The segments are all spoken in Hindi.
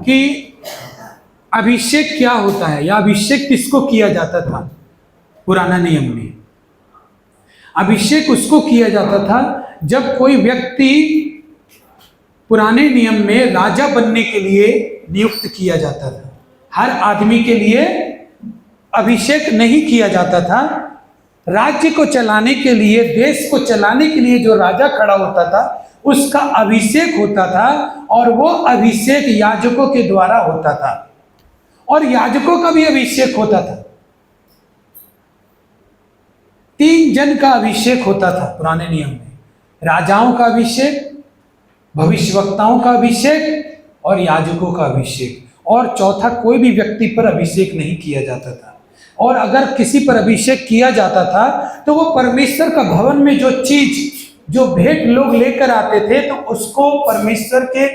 कि अभिषेक क्या होता है या अभिषेक किसको किया जाता था। पुराना नियम में अभिषेक उसको किया जाता था जब कोई व्यक्ति पुराने नियम में राजा बनने के लिए नियुक्त किया जाता था। हर आदमी के लिए अभिषेक नहीं किया जाता था। राज्य को चलाने के लिए, देश को चलाने के लिए जो राजा खड़ा होता था उसका अभिषेक होता था, और वो अभिषेक याजकों के द्वारा होता था, और याजकों का भी अभिषेक होता था। 3 जन का अभिषेक होता था पुराने नियम में, राजाओं का अभिषेक, भविष्यवक्ताओं का अभिषेक और याजकों का अभिषेक, और चौथा कोई भी व्यक्ति पर अभिषेक नहीं किया जाता था। और अगर किसी पर अभिषेक किया जाता था तो वो परमेश्वर का भवन में जो चीज, जो भेंट लोग लेकर आते थे, तो उसको परमेश्वर के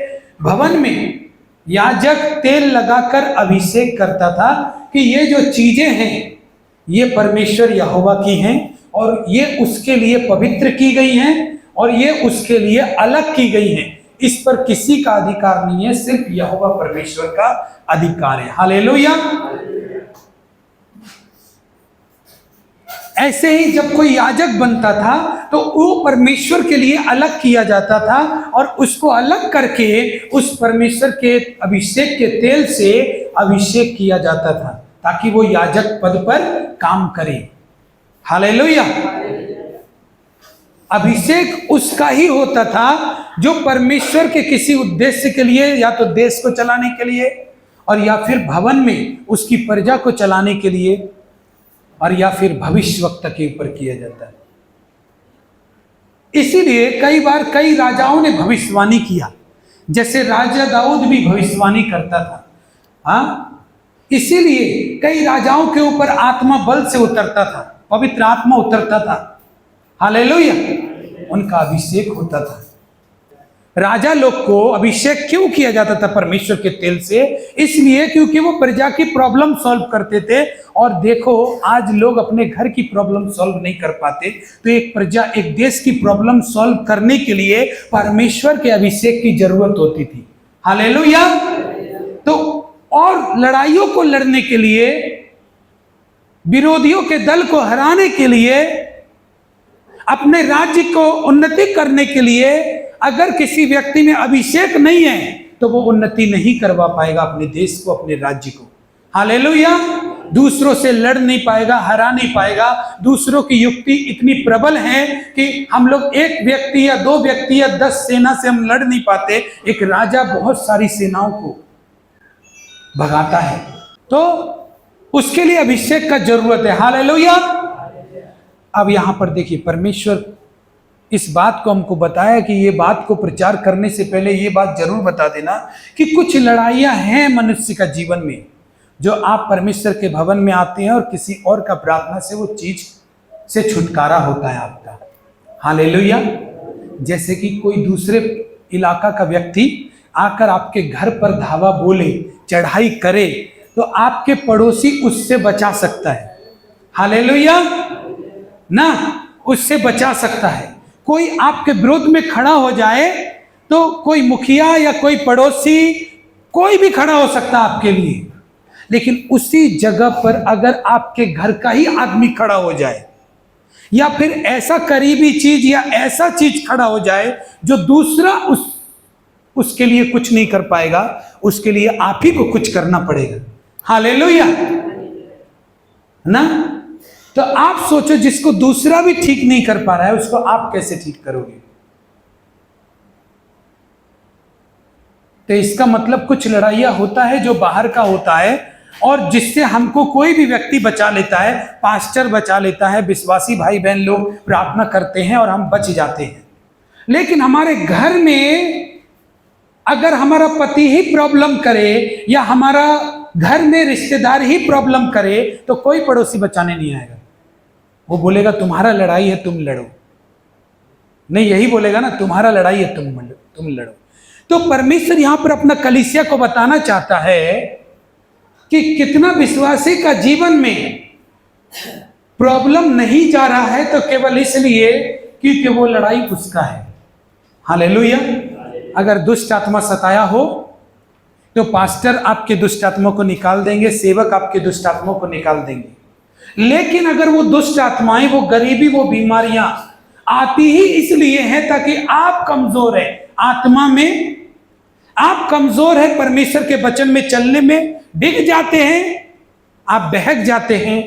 भवन में याजक तेल लगाकर अभिषेक करता था कि ये जो चीजें हैं ये परमेश्वर यहोवा की हैं, और ये उसके लिए पवित्र की गई हैं, और ये उसके लिए अलग की गई हैं। इस पर किसी का अधिकार नहीं है, सिर्फ यहोवा परमेश्वर का अधिकार है। हालेलुया। ऐसे ही जब कोई याजक बनता था तो वो परमेश्वर के लिए अलग किया जाता था, और उसको अलग करके उस परमेश्वर के अभिषेक के तेल से अभिषेक किया जाता था ताकि वो याजक पद पर काम करे। हालेलुया। अभिषेक उसका ही होता था जो परमेश्वर के किसी उद्देश्य के लिए, या तो देश को चलाने के लिए, और या फिर भवन में उसकी प्रजा को चलाने के लिए, और या फिर भविष्यवक्ता के ऊपर किया जाता है। इसीलिए कई बार कई राजाओं ने भविष्यवाणी किया, जैसे राजा दाऊद भी भविष्यवाणी करता था। हाँ, इसीलिए कई राजाओं के ऊपर आत्मा बल से उतरता था, पवित्र आत्मा उतरता था। हालेलुया। उनका अभिषेक होता था। राजा लोग को अभिषेक क्यों किया जाता था परमेश्वर के तेल से? इसलिए क्योंकि वो प्रजा की प्रॉब्लम सॉल्व करते थे। और देखो, आज लोग अपने घर की प्रॉब्लम सॉल्व नहीं कर पाते, तो एक प्रजा, एक देश की प्रॉब्लम सॉल्व करने के लिए परमेश्वर के अभिषेक की जरूरत होती थी। हालेलुया। तो और लड़ाइयों को लड़ने के लिए, विरोधियों के दल को हराने के लिए, अपने राज्य को उन्नति करने के लिए, अगर किसी व्यक्ति में अभिषेक नहीं है तो वो उन्नति नहीं करवा पाएगा अपने देश को, अपने राज्य को। हालेलुया। दूसरों से लड़ नहीं पाएगा, हरा नहीं पाएगा। दूसरों की युक्ति इतनी प्रबल है कि हम लोग एक व्यक्ति या 2 व्यक्ति या 10 सेना से हम लड़ नहीं पाते। एक राजा बहुत सारी सेनाओं को भगाता है, तो उसके लिए अभिषेक का जरूरत है। हालेलुया। अब यहां पर देखिए, परमेश्वर इस बात को हमको बताया कि ये बात को प्रचार करने से पहले ये बात जरूर बता देना कि कुछ लड़ाइयां हैं मनुष्य का जीवन में, जो आप परमेश्वर के भवन में आते हैं और किसी और का प्रार्थना से वो चीज से छुटकारा होता है आपका। हालेलुया। जैसे कि कोई दूसरे इलाका का व्यक्ति आकर आपके घर पर धावा बोले, चढ़ाई करे, तो आपके पड़ोसी उससे बचा सकता है। हालेलुया ना, उससे बचा सकता है। कोई आपके विरोध में खड़ा हो जाए तो कोई मुखिया या कोई पड़ोसी, कोई भी खड़ा हो सकता है आपके लिए, लेकिन उसी जगह पर अगर आपके घर का ही आदमी खड़ा हो जाए, या फिर ऐसा करीबी चीज या ऐसा चीज खड़ा हो जाए जो दूसरा उसके लिए कुछ नहीं कर पाएगा, उसके लिए आप ही को कुछ करना पड़ेगा। हालेलुया ना। तो आप सोचो, जिसको दूसरा भी ठीक नहीं कर पा रहा है उसको आप कैसे ठीक करोगे? तो इसका मतलब कुछ लड़ाइयां होता है जो बाहर का होता है, और जिससे हमको कोई भी व्यक्ति बचा लेता है, पास्टर बचा लेता है, विश्वासी भाई बहन लोग प्रार्थना करते हैं और हम बच जाते हैं। लेकिन हमारे घर में अगर हमारा पति ही प्रॉब्लम करे या हमारा घर में रिश्तेदार ही प्रॉब्लम करे तो कोई पड़ोसी बचाने नहीं आएगा। वो बोलेगा तुम्हारा लड़ाई है तुम लड़ो, नहीं यही बोलेगा ना, तुम्हारा लड़ाई है तुम लड़ो। तो परमेश्वर यहां पर अपना कलीसिया को बताना चाहता है कि कितना विश्वासी का जीवन में प्रॉब्लम नहीं जा रहा है, तो केवल इसलिए क्योंकि वो लड़ाई उसका है। हालेलुया। अगर दुष्ट आत्मा सताया हो, तो पास्टर आपके दुष्ट आत्मा को निकाल देंगे, सेवक आपके दुष्ट आत्मा को निकाल देंगे। लेकिन अगर वो दुष्ट आत्माएं, वो गरीबी, वो बीमारियां आती ही इसलिए हैं ताकि आप कमजोर है आत्मा में, आप कमजोर है परमेश्वर के वचन में चलने में, डिग जाते हैं, आप बहक जाते हैं,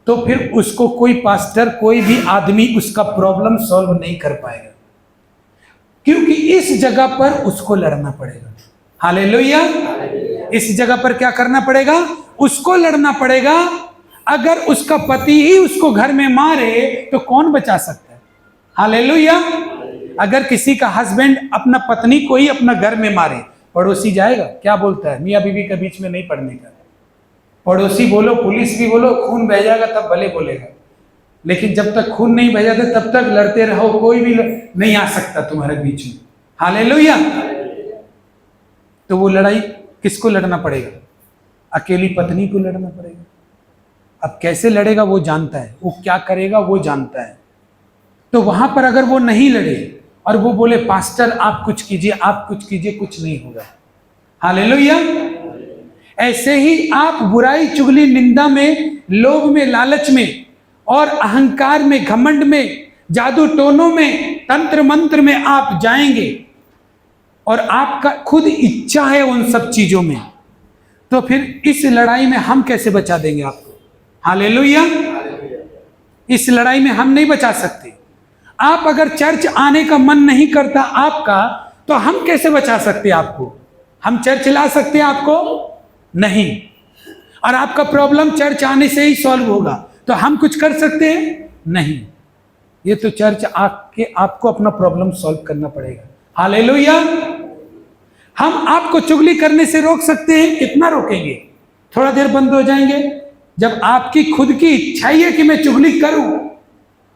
तो फिर उसको कोई पास्टर, कोई भी आदमी उसका प्रॉब्लम सॉल्व नहीं कर पाएगा, क्योंकि इस जगह पर उसको लड़ना पड़ेगा। हालेलुया। इस जगह पर क्या करना पड़ेगा? उसको लड़ना पड़ेगा। अगर उसका पति ही उसको घर में मारे तो कौन बचा सकता है? हालेलुया। अगर किसी का हस्बैंड अपना पत्नी को ही अपना घर में मारे, पड़ोसी जाएगा? क्या बोलता है? मियाँ बीवी के बीच में नहीं पड़ने का। पड़ोसी बोलो, पुलिस भी बोलो, खून बह जाएगा तब भले बोलेगा, लेकिन जब तक खून नहीं बह जाता तब तक लड़ते रहो, कोई भी नहीं आ सकता तुम्हारे बीच में। हालेलुया। तो वो लड़ाई किसको लड़ना पड़ेगा? अकेली पत्नी को लड़ना पड़ेगा। अब कैसे लड़ेगा वो जानता है, वो क्या करेगा वो जानता है। तो वहां पर अगर वो नहीं लड़े और वो बोले पास्टर आप कुछ कीजिए, आप कुछ कीजिए, कुछ नहीं होगा। हालेलुया। ऐसे ही आप बुराई, चुगली, निंदा में, लोभ में, लालच में और अहंकार में, घमंड में, जादू टोनों में, तंत्र मंत्र में आप जाएंगे और आपका खुद इच्छा है उन सब चीजों में, तो फिर इस लड़ाई में हम कैसे बचा देंगे आपको? हालेलुया। इस लड़ाई में हम नहीं बचा सकते। आप अगर चर्च आने का मन नहीं करता आपका, तो हम कैसे बचा सकते आपको? हम चर्च ला सकते हैं आपको? नहीं। और आपका प्रॉब्लम चर्च आने से ही सॉल्व होगा, तो हम कुछ कर सकते हैं? नहीं। ये तो चर्च आके आपको अपना प्रॉब्लम सॉल्व करना पड़ेगा। हालेलुया। हम आपको चुगली करने से रोक सकते हैं। कितना रोकेंगे? थोड़ा देर बंद हो जाएंगे। जब आपकी खुद की इच्छा ही है कि मैं चुगली करूं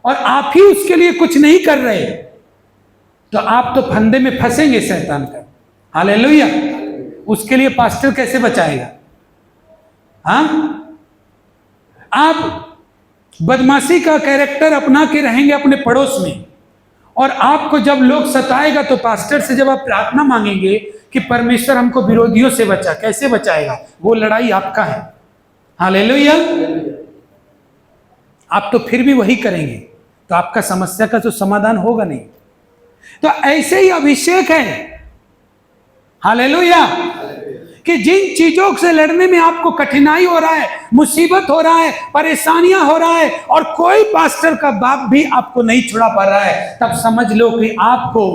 और आप ही उसके लिए कुछ नहीं कर रहे, तो आप तो फंदे में फंसेंगे शैतान का। हालेलुया। उसके लिए पास्टर कैसे बचाएगा? हाँ, आप बदमाशी का कैरेक्टर अपना के रहेंगे अपने पड़ोस में, और आपको जब लोग सताएगा तो पास्टर से जब आप प्रार्थना मांगेंगे कि परमेश्वर हमको विरोधियों से बचा, कैसे बचाएगा? वो लड़ाई आपका है। हालेलुया। आप तो फिर भी वही करेंगे, तो आपका समस्या का तो समाधान होगा नहीं। तो ऐसे ही अभिषेक है। हालेलुया। कि जिन चीजों से लड़ने में आपको कठिनाई हो रहा है, मुसीबत हो रहा है, परेशानियां हो रहा है, और कोई पास्टर का बाप भी आपको नहीं छुड़ा पा रहा है, तब समझ लो कि आपको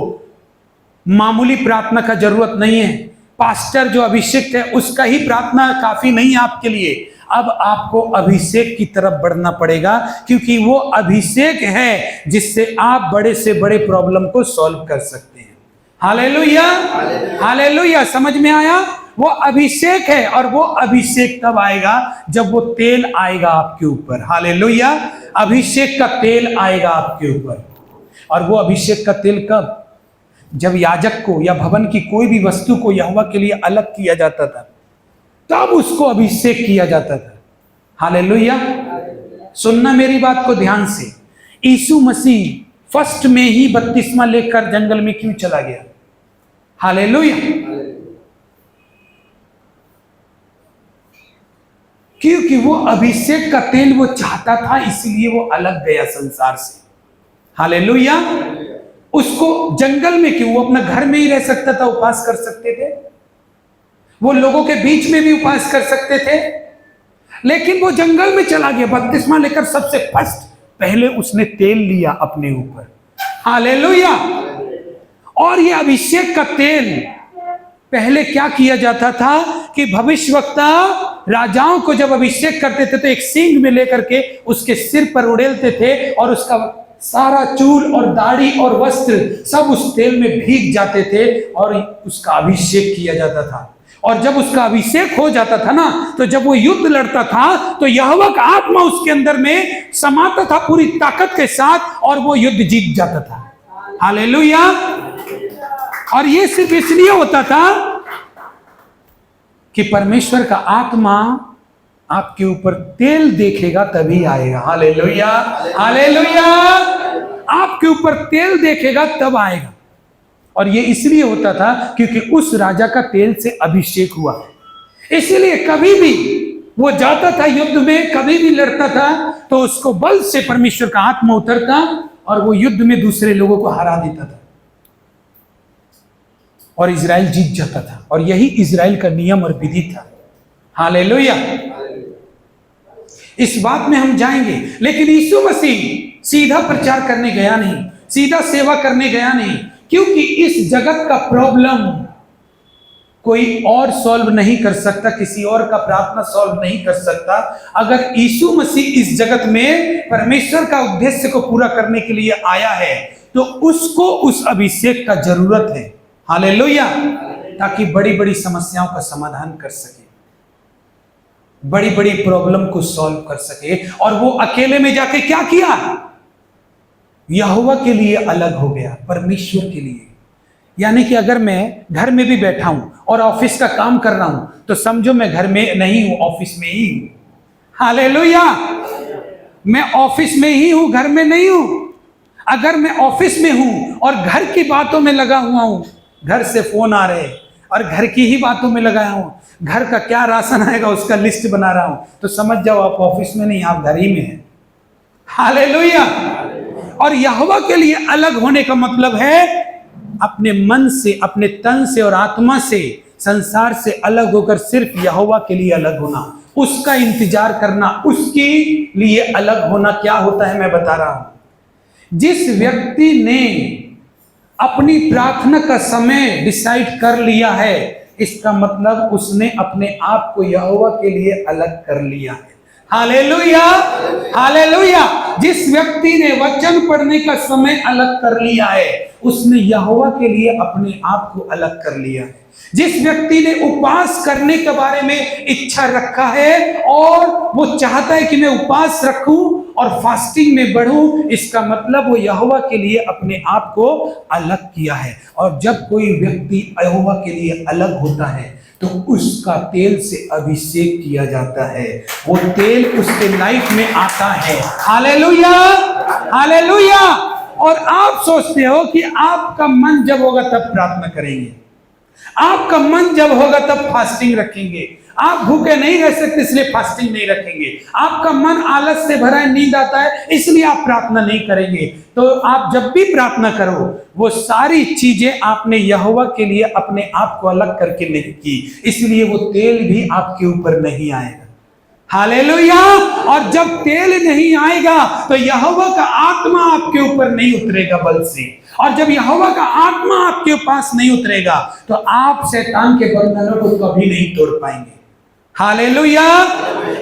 मामूली प्रार्थना का जरूरत नहीं है। पास्टर जो अभिषेक है उसका ही प्रार्थना काफी नहीं है आपके लिए। अब आपको अभिषेक की तरफ बढ़ना पड़ेगा, क्योंकि वो अभिषेक है जिससे आप बड़े से बड़े प्रॉब्लम को सॉल्व कर सकते हैं। हालेलुया। हालेलुया। समझ में आया? वो अभिषेक है, और वो अभिषेक तब आएगा जब वो तेल आएगा आपके ऊपर। हालेलुया। अभिषेक का तेल आएगा आपके ऊपर। और वो अभिषेक का तेल कब? जब याजक को या भवन की कोई भी वस्तु को यहोवा के लिए अलग किया जाता था, तब उसको अभिषेक किया जाता था। हालेलुया। सुनना मेरी बात को ध्यान से। यीशु मसीह फर्स्ट में ही बपतिस्मा लेकर जंगल में क्यों चला गया? हालेलुया। क्योंकि वो अभिषेक का तेल वो चाहता था, इसलिए वो अलग गया संसार से। हालेलुया। उसको जंगल में क्यों? वो अपना घर में ही रह सकता था, उपवास कर सकते थे, वो लोगों के बीच में भी उपवास कर सकते थे, लेकिन वो जंगल में चला गया बपतिस्मा लेकर। सबसे फर्स्ट पहले उसने तेल लिया अपने ऊपर। हालेलुया। और ये अभिषेक का तेल पहले क्या किया जाता था कि भविष्यवक्ता राजाओं को जब अभिषेक करते थे तो एक सींग में लेकर के उसके सिर पर उड़ेलते थे, और उसका सारा चूल और दाढ़ी और वस्त्र सब उस तेल में भीग जाते थे, और उसका अभिषेक किया जाता था। और जब उसका अभिषेक हो जाता था ना, तो जब वो युद्ध लड़ता था तो यहोवा का आत्मा उसके अंदर में समाता था पूरी ताकत के साथ, और वो युद्ध जीत जाता था। हालेलुया। और ये सिर्फ इसलिए होता था कि परमेश्वर का आत्मा आपके ऊपर तेल देखेगा तभी आएगा। हालेलुया। हालेलुया। आपके ऊपर तेल देखेगा तब आएगा। और ये इसलिए होता था क्योंकि उस राजा का तेल से अभिषेक हुआ। इसलिए कभी भी वो जाता था युद्ध में, कभी भी लड़ता था तो उसको बल से परमेश्वर का आत्मा उतरता और वो युद्ध में दूसरे लोगों को हरा देता था और इजराइल जीत जाता था। और यही इजराइल का नियम और विधि था। हालेलुया। इस बात में हम जाएंगे। लेकिन यीशु मसीह सीधा प्रचार करने गया नहीं, सीधा सेवा करने गया नहीं, क्योंकि इस जगत का प्रॉब्लम कोई और सॉल्व नहीं कर सकता, किसी और का प्रार्थना सॉल्व नहीं कर सकता। अगर यीशु मसीह इस जगत में परमेश्वर का उद्देश्य को पूरा करने के लिए आया है तो उसको उस अभिषेक का जरूरत है। हालेलुया। ताकि बड़ी बड़ी समस्याओं का समाधान कर सके, बड़ी बड़ी प्रॉब्लम को सॉल्व कर सके। और वो अकेले में जाके क्या किया? यहोवा के लिए अलग हो गया, परमेश्वर के लिए। यानी कि अगर मैं घर में भी बैठा हूं और ऑफिस का काम कर रहा हूं तो समझो मैं घर में नहीं हूं, ऑफिस में ही हूं। हालेलुया। मैं ऑफिस में ही हूं, घर में नहीं हूं। अगर मैं ऑफिस में हूं और घर की बातों में लगा हुआ हूं, घर से फोन आ रहे और घर की ही बातों में लगाया हूं, घर का क्या राशन आएगा उसका लिस्ट बना रहा हूं, तो समझ जाओ आप ऑफिस में नहीं, आप घर ही में हैं। हालेलुया। और यहोवा के लिए अलग होने का मतलब है अपने मन से, अपने तन से और आत्मा से, संसार से अलग होकर सिर्फ यहोवा के लिए अलग होना, उसका इंतजार करना, उसके लिए अलग होना। क्या होता है मैं बता रहा हूं। जिस व्यक्ति ने अपनी प्रार्थना का समय डिसाइड कर लिया है, इसका मतलब उसने अपने आप को यहोवा के लिए अलग कर लिया है। Hallelujah, hallelujah. जिस व्यक्ति ने वचन पढ़ने का समय अलग कर लिया है, उसने यहोवा के लिए अपने आप को अलग कर लिया है। जिस व्यक्ति ने उपवास करने के बारे में इच्छा रखा है और वो चाहता है कि मैं उपवास रखूं और फास्टिंग में बढ़ूं, इसका मतलब वो यहोवा के लिए अपने आप को अलग किया है। और जब कोई व्यक्ति यहोवा के लिए अलग होता है तो उसका तेल से अभिषेक किया जाता है, वो तेल उसके लाइफ में आता है। Hallelujah, hallelujah. और आप सोचते हो कि आपका मन जब होगा तब प्रार्थना करेंगे, आपका मन जब होगा तब फास्टिंग रखेंगे। आप भूखे नहीं रह सकते इसलिए फास्टिंग नहीं रखेंगे। आपका मन आलस से भरा है, नींद आता है, इसलिए आप प्रार्थना नहीं करेंगे। तो आप जब भी प्रार्थना करो, वो सारी चीजें आपने यहोवा के लिए अपने आप को अलग करके नहीं की, इसलिए वो तेल भी आपके ऊपर नहीं आएगा। हालेलुया। और जब तेल नहीं आएगा तो यहोवा का आत्मा आपके ऊपर नहीं उतरेगा बल से। और जब यहोवा का आत्मा आपके पास नहीं उतरेगा तो आप शैतान के बंधनों को कभी नहीं तोड़ पाएंगे। हालेलुया।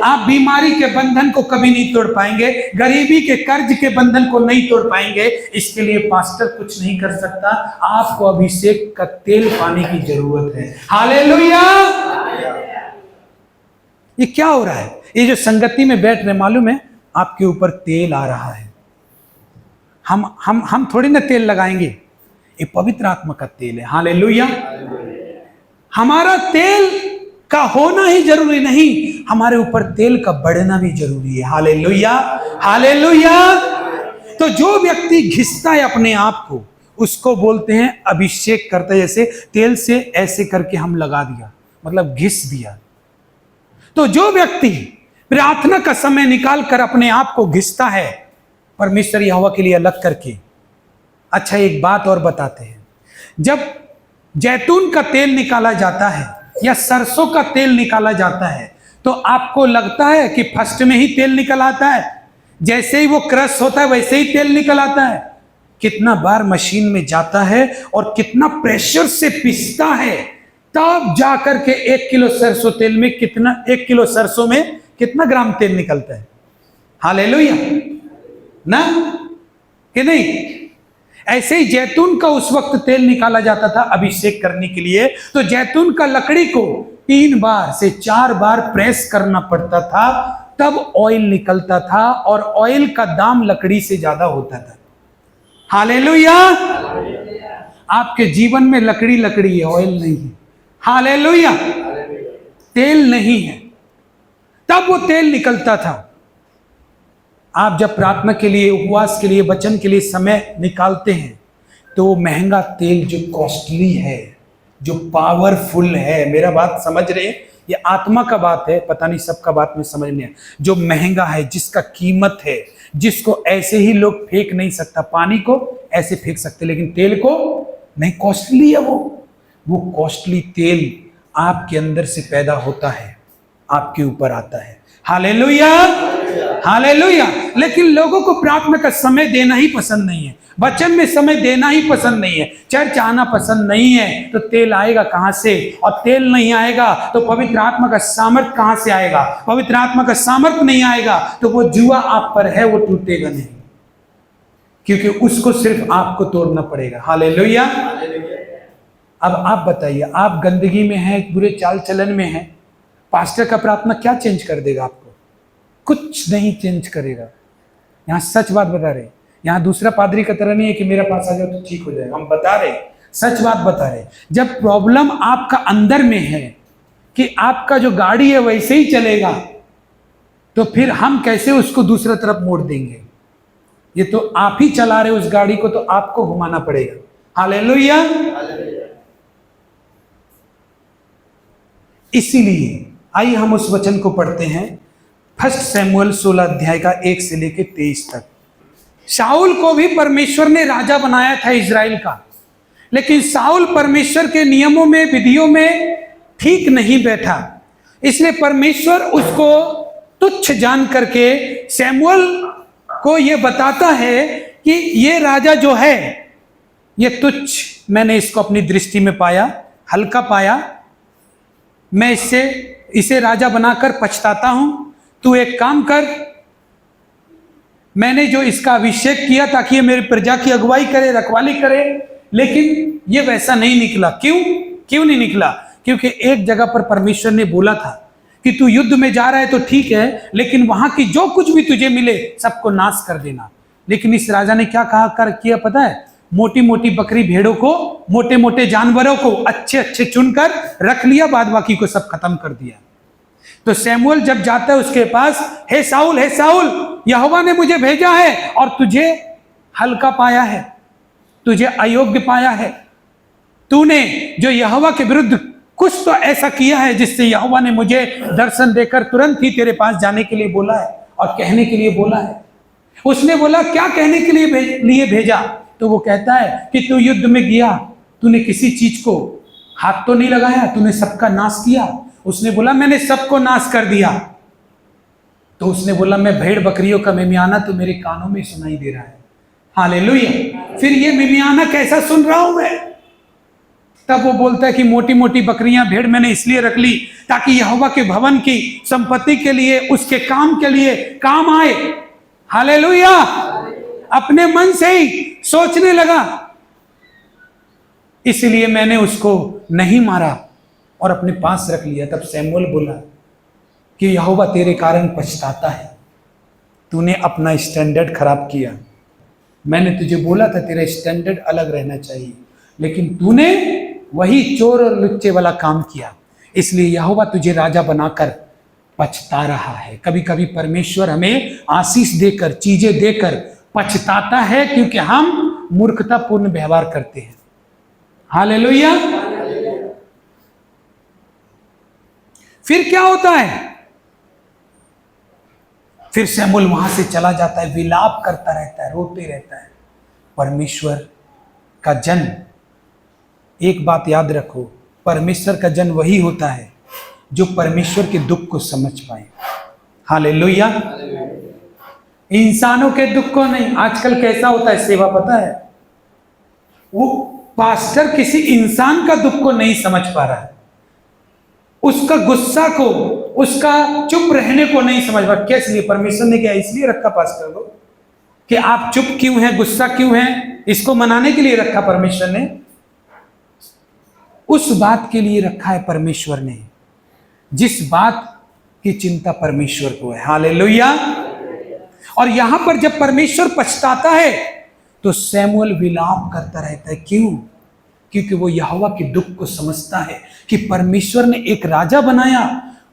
आप बीमारी के बंधन को कभी नहीं तोड़ पाएंगे, गरीबी के कर्ज के बंधन को नहीं तोड़ पाएंगे। इसके लिए पास्टर कुछ नहीं कर सकता, आपको अभिषेक का तेल पाने की जरूरत है। हालेलुया। ये क्या हो रहा है? ये जो संगति में बैठ रहे, मालूम है आपके ऊपर तेल आ रहा है। हम थोड़ी ना तेल लगाएंगे, ये पवित्र आत्मा का तेल है। हालेलुया। हमारा तेल का होना ही जरूरी नहीं, हमारे ऊपर तेल का बढ़ना भी जरूरी है। Hallelujah, hallelujah. तो जो व्यक्ति घिसता है अपने आप को, उसको बोलते हैं अभिषेक करता है। जैसे तेल से ऐसे करके हम लगा दिया, मतलब घिस दिया। तो जो व्यक्ति प्रार्थना का समय निकाल कर अपने आप को घिसता है परमेश्वर यहोवा के लिए अलग करके। अच्छा, एक बात और बताते हैं, जब जैतून का तेल निकाला जाता है या सरसों का तेल निकाला जाता है तो आपको लगता है कि फर्स्ट में ही तेल निकल आता है, जैसे ही वो क्रश होता है वैसे ही तेल निकल आता है? कितना बार मशीन में जाता है और कितना प्रेशर से पिसता है, तब जाकर के 1 किलो सरसों तेल में कितना, 1 किलो सरसों में कितना ग्राम तेल निकलता है? हालेलुया ना, कि नहीं? ऐसे ही जैतून का उस वक्त तेल निकाला जाता था अभिषेक करने के लिए। तो जैतून का लकड़ी को 3 बार से 4 बार प्रेस करना पड़ता था, तब ऑयल निकलता था, और ऑयल का दाम लकड़ी से ज्यादा होता था। हालेलुया। आपके जीवन में लकड़ी लकड़ी है, ऑयल नहीं है। हालेलुया। तेल नहीं है, तब वो तेल निकलता था। आप जब प्रार्थना के लिए, उपवास के लिए, वचन के लिए समय निकालते हैं तो महंगा तेल जो कॉस्टली है, जो पावरफुल है, मेरा बात समझ रहे हैं? ये आत्मा का बात है, पता नहीं सबका बात में समझ नहीं है। जो महंगा है, जिसका कीमत है, जिसको ऐसे ही लोग फेंक नहीं सकता, पानी को ऐसे फेंक सकते लेकिन तेल को नहीं, कॉस्टली है वो कॉस्टली तेल आपके अंदर से पैदा होता है, आपके ऊपर आता है। Hallelujah, hallelujah. लेकिन लोगों को प्रार्थना का समय देना ही पसंद नहीं है, वचन में समय देना ही पसंद नहीं है, चर्च आना पसंद नहीं है, तो तेल आएगा कहां से? और तेल नहीं आएगा तो पवित्र आत्मा का सामर्थ कहां से आएगा? पवित्र आत्मा का सामर्थ नहीं आएगा तो वो जुआ आप पर है, वो टूटेगा नहीं, क्योंकि उसको सिर्फ आपको तोड़ना पड़ेगा। हालेलुया। अब आप बताइए, आप गंदगी में हैं, बुरे चाल चलन में हैं, पास्टर का प्रार्थना क्या चेंज कर देगा आपको? कुछ नहीं चेंज करेगा। यहां सच बात बता रहे, यहां दूसरा पादरी का तरह नहीं है कि मेरे पास आ जाओ तो ठीक हो जाएगा। हम बता रहे, सच बात बता रहे। जब प्रॉब्लम आपका अंदर में है कि आपका जो गाड़ी है वैसे ही चलेगा, तो फिर हम कैसे उसको दूसरा तरफ मोड़ देंगे? ये तो आप ही चला रहे उस गाड़ी को, तो आपको घुमाना पड़ेगा। हालेलुया। इसीलिए आइए हम उस वचन को पढ़ते हैं, 1 शमूएल 16 अध्याय का 1 से लेकर 23 तक। शाऊल को भी परमेश्वर ने राजा बनाया था इजराइल का, लेकिन शाऊल परमेश्वर के नियमों में, विधियों में ठीक नहीं बैठा, इसलिए परमेश्वर उसको तुच्छ जान करके शमूएल को यह बताता है कि ये राजा जो है ये तुच्छ, मैंने इसको अपनी दृष्टि में पाया, हल्का पाया, मैं इसे राजा बनाकर पछताता हूं। तू एक काम कर, मैंने जो इसका अभिषेक किया ताकि ये मेरी प्रजा की अगुवाई करे, रखवाली करे, लेकिन ये वैसा नहीं निकला। क्यों नहीं निकला? क्योंकि एक जगह पर परमेश्वर ने बोला था कि तू युद्ध में जा रहा है तो ठीक है, लेकिन वहां की जो कुछ भी तुझे मिले सबको नाश कर देना। लेकिन इस राजा ने क्या किया पता है? मोटी मोटी बकरी भेड़ों को, मोटे मोटे जानवरों को अच्छे अच्छे चुनकर रख लिया, बाद बाकी को सब खत्म कर दिया। तो शमूएल जब जाता है उसके पास, हे शाऊल, यहोवा ने मुझे भेजा है और तुझे हल्का पाया है, तुझे अयोग्य पाया है। तूने जो यहोवा के विरुद्ध कुछ तो ऐसा किया है जिससे यहोवा ने मुझे दर्शन देकर तुरंत ही तेरे पास जाने के लिए बोला है और कहने के लिए बोला है। उसने बोला, क्या कहने के लिए भेजा? तो वो कहता है कि तू युद्ध में गया, तूने किसी चीज को हाथ तो नहीं लगाया, तूने सबका नाश किया। उसने बोला, मैंने सबको नाश कर दिया। तो उसने बोला, मैं भेड़ बकरियों का मिमियाना तो मेरे कानों में सुनाई दे रहा है। हालेलुया। फिर ये मिमियाना कैसा सुन रहा हूं मैं? तब वो बोलता है कि मोटी मोटी बकरियां, भेड़ मैंने इसलिए रख ली ताकि यहोवा के भवन की संपत्ति के लिए, उसके काम के लिए काम आए। हालेलुया। अपने मन से ही सोचने लगा, इसलिए मैंने उसको नहीं मारा और अपने पास रख लिया। तब शमूएल बोला कि यहोवा तेरे कारण पछताता है, तूने अपना स्टैंडर्ड खराब किया। मैंने तुझे बोला था तेरा स्टैंडर्ड अलग रहना चाहिए, लेकिन तूने वही चोर और लुच्चे वाला काम किया, इसलिए यहोवा तुझे राजा बनाकर पछता रहा है। कभी कभी परमेश्वर हमें आशीष देकर, चीजें देकर पछताता है, क्योंकि हम मूर्खतापूर्ण व्यवहार करते हैं। हालेलुया। फिर क्या होता है? फिर शमूएल वहां से चला जाता है, विलाप करता रहता है, रोते रहता है। परमेश्वर का जन, एक बात याद रखो, परमेश्वर का जन वही होता है जो परमेश्वर के दुख को समझ पाए। हालेलुया। इंसानों के दुख को नहीं। आजकल कैसा होता है सेवा, पता है? वो पास्टर किसी इंसान का दुख को नहीं समझ पा रहा है, उसका गुस्सा को, उसका चुप रहने को नहीं समझ पा। क्या इसलिए परमेश्वर ने क्या इसलिए रखा पास्टर को कि आप चुप क्यों हैं, गुस्सा क्यों हैं? इसको मनाने के लिए रखा परमेश्वर ने? उस बात के लिए रखा है परमेश्वर ने जिस बात की चिंता परमेश्वर को है। हालेलुया। और यहां पर जब परमेश्वर पछताता है तो शमूएल विलाप करता रहता है। क्यों? क्योंकि वो यहोवा के दुख को समझता है कि परमेश्वर ने एक राजा बनाया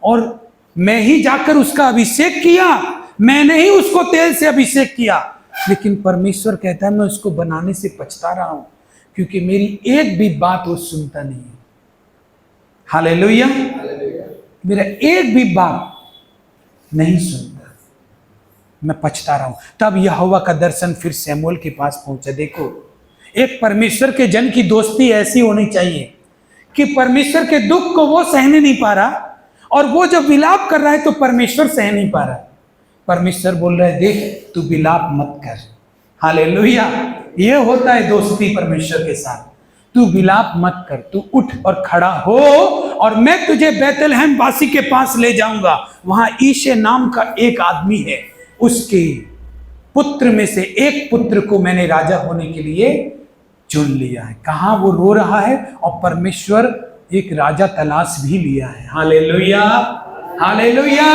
और मैं ही जाकर उसका अभिषेक किया, मैंने ही उसको तेल से अभिषेक किया, लेकिन परमेश्वर कहता है मैं उसको बनाने से पछता रहा हूं, क्योंकि मेरी एक भी बात वो सुनता नहीं है। हालेलुया। मेरा एक भी बाप नहीं सुनता, मैं पछता रहा हूं। तब यहोवा का दर्शन फिर शमूएल के पास पहुंचा। देखो, एक परमेश्वर के जन की दोस्ती ऐसी होनी चाहिए कि परमेश्वर के दुख को वो सहने नहीं पा रहा, और वो जब विलाप कर रहा है तो परमेश्वर सह नहीं पा रहा। परमेश्वर बोल रहा है, देख तू विलाप मत कर। हालेलुया, ये होता है दोस्ती परमेश्वर के साथ। तू विलाप मत कर, तू उठ और खड़ा हो, और मैं तुझे बैतलहम वासी के पास ले जाऊंगा। वहां ईशे नाम का एक आदमी है, उसके पुत्र में से एक पुत्र को मैंने राजा होने के लिए चुन लिया है। कहां वो रो रहा है, और परमेश्वर एक राजा तलाश भी लिया है। Hallelujah, hallelujah.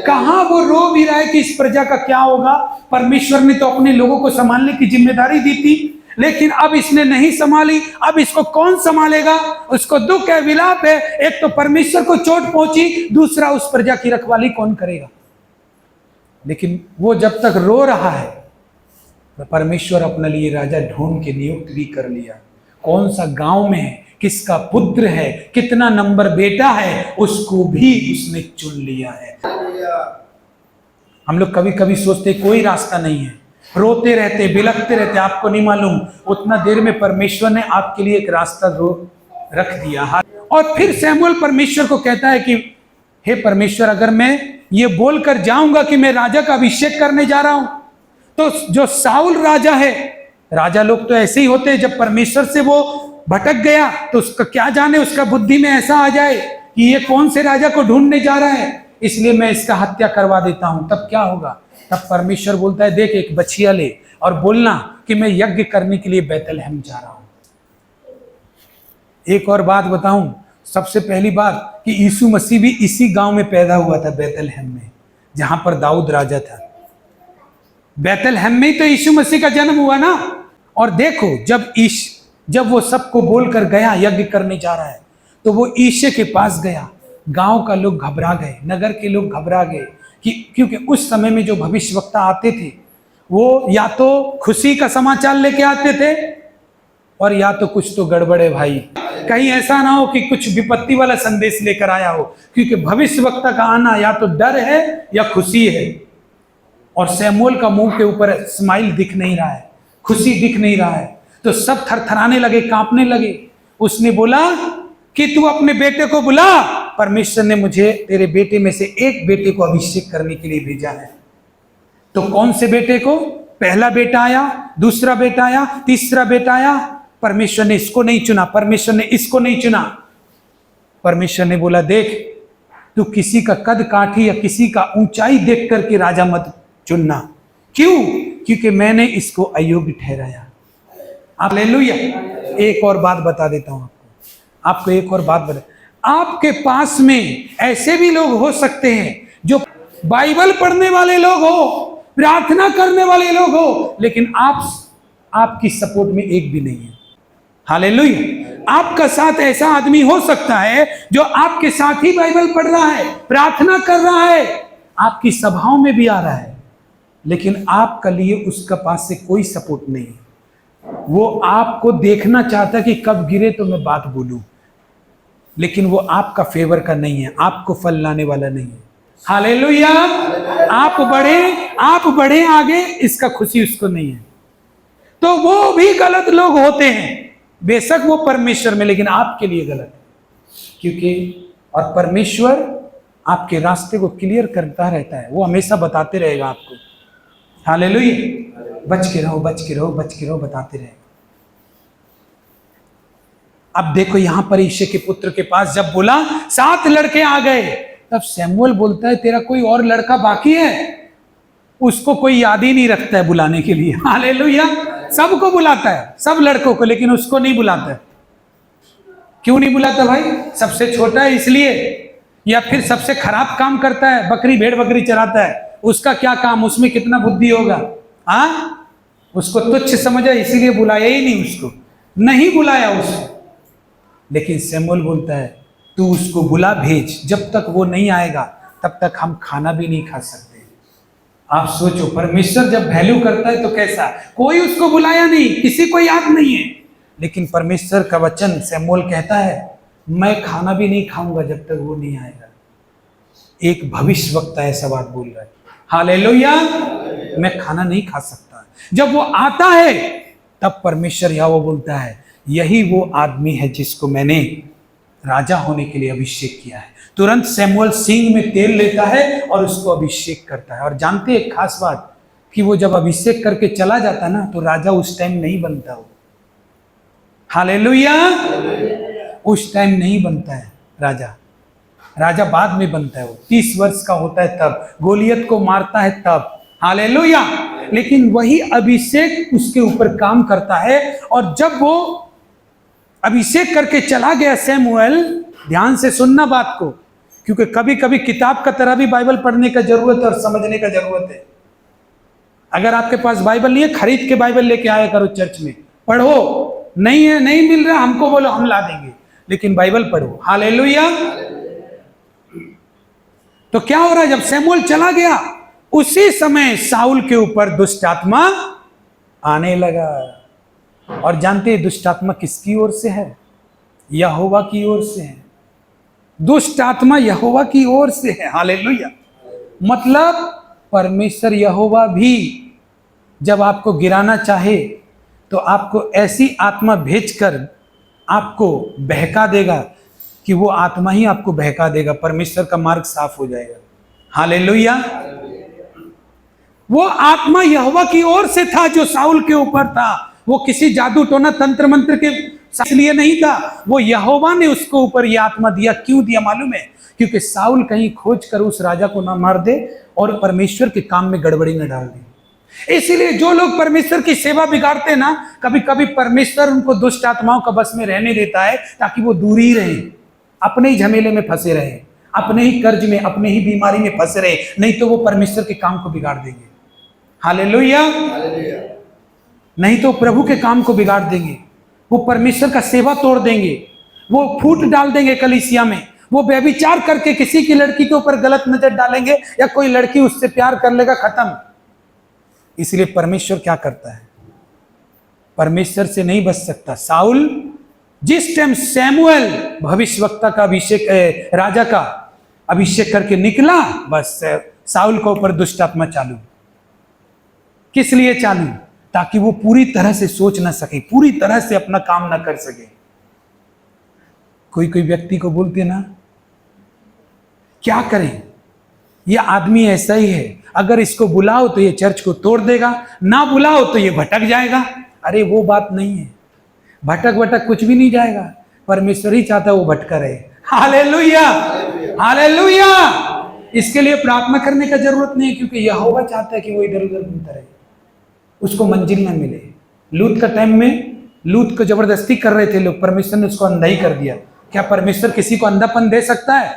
कहां वो रो भी रहा है कि इस प्रजा का क्या होगा। परमेश्वर ने तो अपने लोगों को संभालने की जिम्मेदारी दी थी, लेकिन अब इसने नहीं संभाली। अब इसको कौन संभालेगा। उसको दुख है, विलाप है। एक तो परमेश्वर को चोट पहुंची, दूसरा उस प्रजा की रखवाली कौन करेगा। लेकिन वो जब तक रो रहा है, तो परमेश्वर अपने लिए राजा ढूंढ के नियुक्त भी कर लिया। कौन सा गांव में है, किसका पुत्र है, कितना नंबर बेटा है, उसको भी उसने चुन लिया है। हम लोग कभी कभी सोचते कोई रास्ता नहीं है, रोते रहते, बिलखते रहते। आपको नहीं मालूम, उतना देर में परमेश्वर ने आपके लिए एक रास्ता रख दिया। और फिर शमूएल परमेश्वर को कहता है कि हे परमेश्वर, अगर मैं ये बोलकर जाऊंगा कि मैं राजा का अभिषेक करने जा रहा हूं, तो जो साउल राजा है, राजा लोग तो ऐसे ही होते हैं, जब परमेश्वर से वो भटक गया तो उसका क्या जाने, उसका बुद्धि में ऐसा आ जाए कि ये कौन से राजा को ढूंढने जा रहा है, इसलिए मैं इसका हत्या करवा देता हूं। तब क्या होगा। तब परमेश्वर बोलता है, देख एक बछिया ले और बोलना कि मैं यज्ञ करने के लिए बैतलहम जा रहा हूं। एक और बात बताऊं, सबसे पहली बात कि यीशु मसीह भी इसी गांव में पैदा हुआ था, बैतलहम में, जहां पर दाऊद राजा था। बैतलहम में ही तो यीशु मसीह का जन्म हुआ ना। और देखो, जब वो सबको बोलकर गया यज्ञ करने जा रहा है, तो वो ईशे के पास गया। गांव का लोग घबरा गए, नगर के लोग घबरा गए, क्योंकि उस समय में जो भविष्यवक्ता आते थे, वो या तो खुशी का समाचार लेके आते थे, और या तो कुछ तो गड़बड़ है भाई। कहीं ऐसा ना हो कि कुछ विपत्ति वाला संदेश लेकर आया हो, क्योंकि भविष्यवक्ता का आना या तो डर है या खुशी है। और शमूएल का मुंह के ऊपर स्माइल दिख नहीं रहा है, खुशी दिख नहीं रहा है, तो सब थरथराने लगे, कांपने लगे। उसने बोला कि तू अपने बेटे को बुला, परमेश्वर ने मुझे तेरे बेटे में से एक बेटे को अभिषेक करने के लिए भेजा है। तो कौन से बेटे को। पहला बेटा आया, दूसरा बेटा आया, तीसरा बेटा आया। परमेश्वर ने इसको नहीं चुना, परमेश्वर ने इसको नहीं चुना। परमेश्वर ने बोला, देख तू किसी का कद काठी या किसी का ऊंचाई देख करके राजा मत चुनना। क्यों। क्योंकि मैंने इसको अयोग्य ठहराया। हालेलुया। एक और बात बता देता हूं आपको एक और बात बता। आपके पास में ऐसे भी लोग हो सकते हैं जो बाइबल पढ़ने वाले लोग हो, प्रार्थना करने वाले लोग हो, लेकिन आपकी सपोर्ट में एक भी नहीं है। हालेलुया। आपका साथ ऐसा आदमी हो सकता है जो आपके साथ ही बाइबल पढ़ रहा है, प्रार्थना कर रहा है, आपकी सभाओं में भी आ रहा है, लेकिन आपके लिए उसका पास से कोई सपोर्ट नहीं है। वो आपको देखना चाहता है कि कब गिरे तो मैं बात बोलूं, लेकिन वो आपका फेवर का नहीं है, आपको फल लाने वाला नहीं है। हालेलुया। आप बढ़े आगे, इसका खुशी उसको नहीं है। तो वो भी गलत लोग होते हैं, बेशक वो परमेश्वर में, लेकिन आपके लिए गलत है। क्योंकि और परमेश्वर आपके रास्ते को क्लियर करता रहता है, वो हमेशा बताते रहेगा आपको। हालेलुया। बच के रहो, बच के रहो, बच के रहो, बताते रहेगा। अब देखो यहां पर ईशे के पुत्र के पास जब बोला 7 लड़के आ गए, तब शमूएल बोलता है, तेरा कोई और लड़का बाकी है। उसको कोई याद ही नहीं रखता है बुलाने के लिए। हालेलुया। सबको बुलाता है, सब लड़कों को, लेकिन उसको नहीं बुलाता है। क्यों नहीं बुलाता भाई। सबसे छोटा है इसलिए, या फिर सबसे खराब काम करता है, बकरी भेड़ बकरी चराता है, उसका क्या काम, उसमें कितना बुद्धि होगा। हाँ, उसको तुच्छ समझा, इसीलिए बुलाया ही नहीं, उसको नहीं बुलाया उसको। लेकिन शमूएल बोलता है, तू उसको बुला भेज, जब तक वो नहीं आएगा तब तक हम खाना भी नहीं खा सकते। आप सोचो, परमेश्वर जब वैल्यू करता है तो कैसा। कोई उसको बुलाया नहीं, किसी को याद नहीं है, लेकिन परमेश्वर का वचन शमूएल कहता है, मैं खाना भी नहीं खाऊंगा जब तक वो नहीं आएगा। एक भविष्यवक्ता ऐसा बात बोल रहा है, हालेलुया, मैं खाना नहीं खा सकता। जब वो आता है तब परमेश्वर यहोवा बोलता है, यही वो आदमी है जिसको मैंने राजा होने के लिए अभिषेक किया है। तुरंत सैमुअल सींग में तेल लेता है और उसको अभिषेक करता है। और जानते हैं एक खास बात, कि वो जब अभिषेक करके चला जाता ना तो राजा उस टाइम नहीं बनता हो, हालेलुया, उस टाइम नहीं बनता है राजा, राजा बाद में बनता है। वो 30 वर्ष का होता है तब, गोलियत को मारता है तब, हालेलुया। लेकिन वही अभिषेक उसके ऊपर काम करता है। और जब वो अभिषेक करके चला गया सैमुअल, ध्यान से सुनना बात को, क्योंकि कभी कभी किताब का तरह भी बाइबल पढ़ने का जरूरत है और समझने का जरूरत है। अगर आपके पास बाइबल नहीं है, खरीद के बाइबल लेके आया करो, चर्च में पढ़ो, नहीं है, नहीं मिल रहा, हमको बोलो, हम ला देंगे, लेकिन बाइबल पढ़ो, हालेलुया। तो क्या हो रहा है, जब सैमुअल चला गया उसी समय शाऊल के ऊपर दुष्ट आत्मा आने लगा। और जानते हैं दुष्ट आत्मा किसकी ओर से है? यहोवा की ओर से है। दुष्ट आत्मा यहोवा की ओर से है, हालेलुया। मतलब परमेश्वर यहोवा भी जब आपको गिराना चाहे तो आपको ऐसी आत्मा भेजकर आपको बहका देगा कि वो आत्मा ही आपको बहका देगा, परमेश्वर का मार्ग साफ हो जाएगा, हालेलुया। वो आत्मा यहोवा की ओर से था जो शाऊल के ऊपर था। वो किसी जादू टोना तंत्र मंत्र के लिए नहीं था, वो यहोवा ने उसको ऊपर ये आत्मा दिया। क्यों दिया मालूम है? क्योंकि शाऊल कहीं खोज कर उस राजा को ना मार दे और परमेश्वर के काम में गड़बड़ी न डाल दे। इसीलिए जो लोग परमेश्वर की सेवा बिगाड़ते ना, कभी कभी परमेश्वर उनको दुष्ट आत्माओं का बस में रहने देता है ताकि वो दूर ही रहे, अपने ही झमेले में फंसे रहे, अपने ही कर्ज में, अपने ही बीमारी में फंसे रहे, नहीं तो वो परमेश्वर के काम को बिगाड़ देंगे, हालेलुया। नहीं तो प्रभु के काम को बिगाड़ देंगे, वो परमेश्वर का सेवा तोड़ देंगे, वो फूट डाल देंगे कलीसिया में, वो व्यभिचार करके किसी की लड़की के ऊपर गलत नजर डालेंगे, या कोई लड़की उससे प्यार कर लेगा, खत्म। इसलिए परमेश्वर क्या करता है? परमेश्वर से नहीं बच सकता। शाऊल जिस टाइम सैमुअल भविष्यवक्ता का अभिषेक, राजा का अभिषेक करके निकला, बस शाऊल के ऊपर दुष्ट आत्मा चालू। किस लिए चालू? ताकि वो पूरी तरह से सोच ना सके, पूरी तरह से अपना काम ना कर सके। कोई कोई व्यक्ति को बोलते ना, क्या करें, ये आदमी ऐसा ही है, अगर इसको बुलाओ तो ये चर्च को तोड़ देगा, ना बुलाओ तो ये भटक जाएगा। अरे वो बात नहीं है, भटक भटक कुछ भी नहीं जाएगा, परमेश्वर ही चाहता है वो भटका रहे, हालेलुया, हालेलुया। इसके लिए प्रार्थना करने का जरूरत नहीं है, क्योंकि यहोवा चाहता है कि वो इधर उधर घूमता रहे, उसको मंजिल ना मिले। लूत का टाइम में लूत को जबरदस्ती कर रहे थे लोग, परमेश्वर ने उसको अंधा ही कर दिया। क्या परमेश्वर किसी को अंधापन दे सकता है?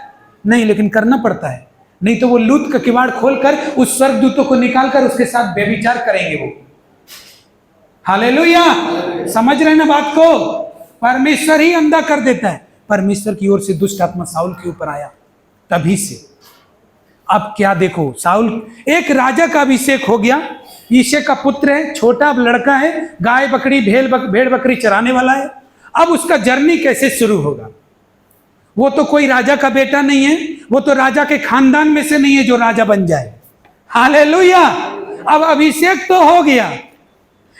नहीं, लेकिन करना पड़ता है, नहीं तो वो लूत का किवाड़ खोलकर उस स्वर्गदूतों को निकालकर उसके साथ व्यभिचार करेंगे वो, हालेलुया। समझ रहे ना बात को? परमेश्वर ही अंधा कर देता है। परमेश्वर की ओर से दुष्ट आत्मा शाऊल के ऊपर आया तभी से। अब क्या देखो, शाऊल एक राजा का अभिषेक हो गया, यिशै का पुत्र है, छोटा लड़का है, गाय बकरी भेड़ बकरी चराने वाला है। अब उसका जर्नी कैसे शुरू होगा? वो तो कोई राजा का बेटा नहीं है, वो तो राजा के खानदान में से नहीं है जो राजा बन जाए, हालेलुया। अब अभिषेक तो हो गया,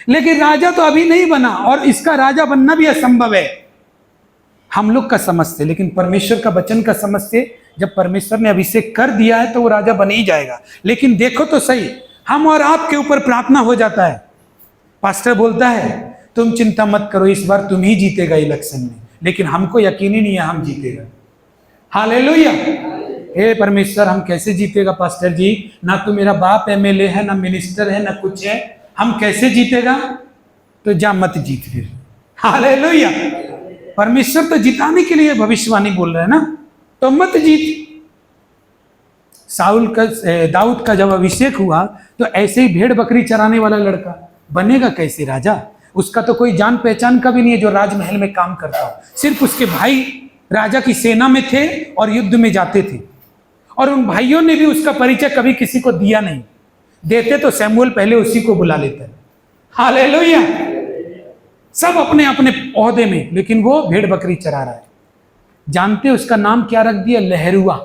लेकिन राजा तो अभी नहीं बना, और इसका राजा बनना भी असंभव है। हम लोग का समझते, लेकिन परमेश्वर का वचन का समझते, जब परमेश्वर ने अभिषेक कर दिया है तो वो राजा बन ही जाएगा। लेकिन देखो तो सही, हम और आपके ऊपर प्रार्थना हो जाता है, पास्टर बोलता है तुम चिंता मत करो, इस बार तुम ही जीतेगा इलेक्शन में, लेकिन हमको यकीन ही नहीं है हम जीतेगा, हालेलुया। हे परमेश्वर, हम कैसे जीतेगा पास्टर जी? ना तो मेरा बाप एमएलए है, ना मिनिस्टर है, ना कुछ है, हम कैसे जीतेगा? तो जा मत जीत फिर, हालेलुया। परमेश्वर तो जिताने के लिए भविष्यवाणी बोल रहे हैं ना, तो मत जीत। शाऊल का, दाऊद का जब अभिषेक हुआ तो ऐसे ही भेड़ बकरी चराने वाला लड़का बनेगा कैसे राजा? उसका तो कोई जान पहचान का भी नहीं है जो राजमहल में काम करता हो। सिर्फ उसके भाई राजा की सेना में थे और युद्ध में जाते थे, और उन भाइयों ने भी उसका परिचय कभी किसी को दिया नहीं। देते तो सैमुअल पहले उसी को बुला लेता, हालेलुया। सब अपने अपने ओहदे में, लेकिन वो भेड़ बकरी चरा रहा है। जानते उसका नाम क्या रख दिया? लहरुआ।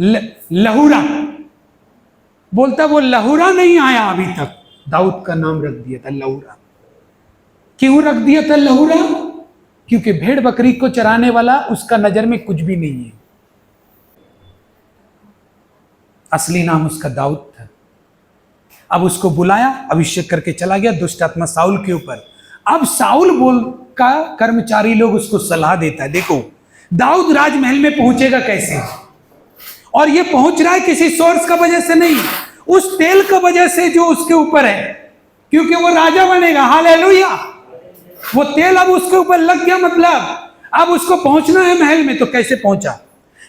लहूरा, बोलता वो लहूरा नहीं आया अभी तक, दाऊद का नाम रख दिया था लहूरा। क्यों रख दिया था लहूरा? क्योंकि भेड़ बकरी को चराने वाला उसका नजर में कुछ भी नहीं है। असली नाम उसका दाऊद था। अब उसको बुलाया, अभिषेक करके चला गया दुष्ट आत्मा साउल के ऊपर। अब साउल बोल का कर्मचारी लोग उसको सलाह देता है, देखो दाऊद राजमहल में पहुंचेगा कैसे, और ये पहुंच रहा है किसी सोर्स का वजह से नहीं, उस तेल का वजह से जो उसके ऊपर है, क्योंकि वो राजा बनेगा। हालेलुया। वो तेल अब उसके ऊपर लग गया, मतलब अब उसको पहुंचना है महल में। तो कैसे पहुंचा?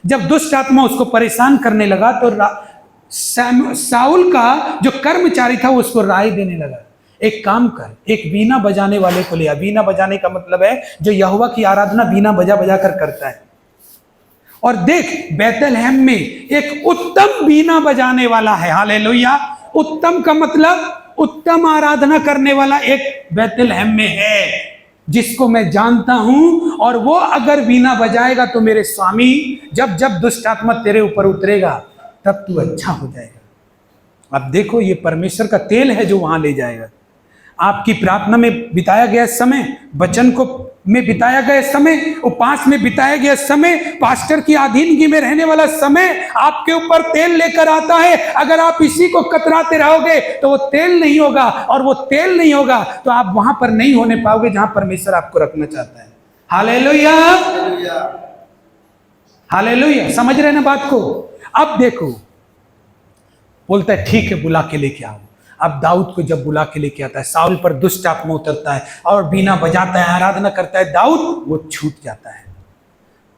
जब दुष्ट आत्मा उसको परेशान करने लगा तो साउल का जो कर्मचारी था वो उसको राय देने लगा, एक काम कर, एक बीना बजाने वाले को ले आ। बीना बजाने का मतलब है जो यहोवा की आराधना बीना बजा बजा कर करता है। और देख बैतलहम में एक उत्तम बीना बजाने वाला है। हालेलुया। उत्तम का मतलब उत्तम आराधना करने वाला एक बैतलहम में है, जिसको मैं जानता हूं, और वो अगर बीना बजाएगा तो मेरे स्वामी जब जब दुष्ट आत्मा तेरे ऊपर उतरेगा तब तू अच्छा हो जाएगा। अब देखो ये परमेश्वर का तेल है जो वहां ले जाएगा। आपकी प्रार्थना में बिताया गया समय, वचन को में बिताया गया समय, उपास में बिताया गया समय, पास्टर की अधीनगी में रहने वाला समय आपके ऊपर तेल लेकर आता है। अगर आप इसी को कतराते रहोगे तो वो तेल नहीं होगा, और वो तेल नहीं होगा तो आप वहां पर नहीं होने पाओगे जहां परमेश्वर आपको रखना चाहता है। Hallelujah, hallelujah. समझ रहे ना बात को? अब देखो, बोलता है ठीक है बुला के लेके आओ। अब दाऊद को जब बुला के लेके आता है, साउल पर दुष्ट आत्मा उतरता है और बीना बजाता है, आराधना करता है दाऊद, वो छूट जाता है।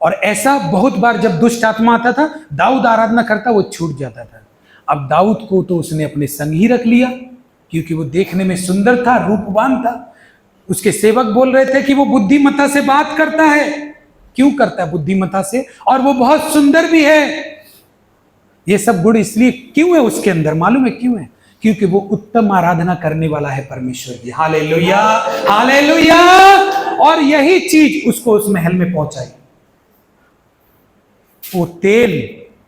और ऐसा बहुत बार जब दुष्ट आत्मा आता था, दाऊद आराधना करता, वो छूट जाता था। अब दाऊद को तो उसने अपने संग ही रख लिया, क्योंकि वो देखने में सुंदर था, रूपवान था। उसके सेवक बोल रहे थे कि वो बुद्धिमत्ता से बात करता है। क्यों करता है बुद्धिमत्ता से? और वो बहुत सुंदर भी है। ये सब गुण इसलिए क्यों है उसके अंदर, मालूम है क्यों है? क्योंकि वो उत्तम आराधना करने वाला है परमेश्वर की। Hallelujah, hallelujah. और यही चीज उसको उस महल में पहुंचाई। वो तेल